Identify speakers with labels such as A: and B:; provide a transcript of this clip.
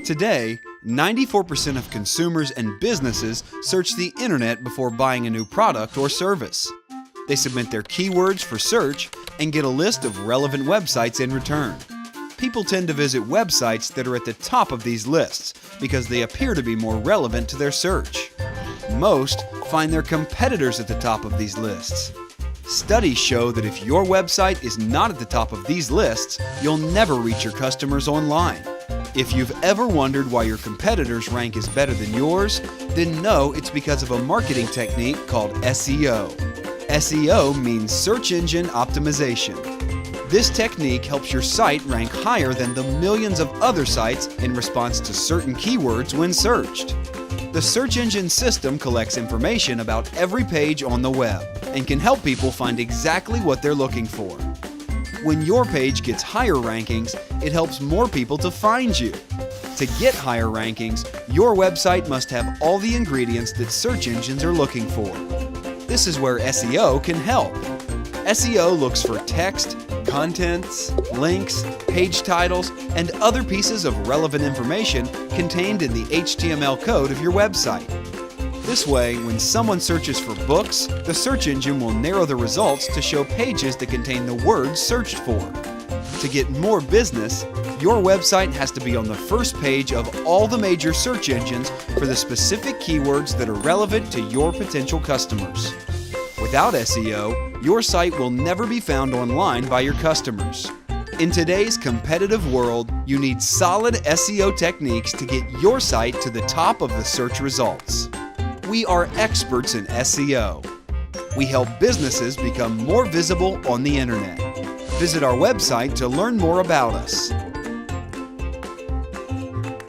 A: Today, 94% of consumers and businesses search the internet before buying a new product or service. They submit their keywords for search and get a list of relevant websites in return. People tend to visit websites that are at the top of these lists because they appear to be more relevant to their search. Most find their competitors at the top of these lists. Studies show that if your website is not at the top of these lists, you'll never reach your customers online. If you've ever wondered why your competitors' rank is better than yours, then know it's because of a marketing technique called SEO. SEO means search engine optimization. This technique helps your site rank higher than the millions of other sites in response to certain keywords when searched. The search engine system collects information about every page on the web and can help people find exactly what they're looking for. When your page gets higher rankings, it helps more people to find you. To get higher rankings, your website must have all the ingredients that search engines are looking for. This is where SEO can help. SEO looks for text, contents, links, page titles, and other pieces of relevant information contained in the HTML code of your website. This way, when someone searches for books, the search engine will narrow the results to show pages that contain the words searched for. To get more business, your website has to be on the first page of all the major search engines for the specific keywords that are relevant to your potential customers. Without SEO, your site will never be found online by your customers. In today's competitive world, you need solid SEO techniques to get your site to the top of the search results. We are experts in SEO. We help businesses become more visible on the internet. Visit our website to learn more about us.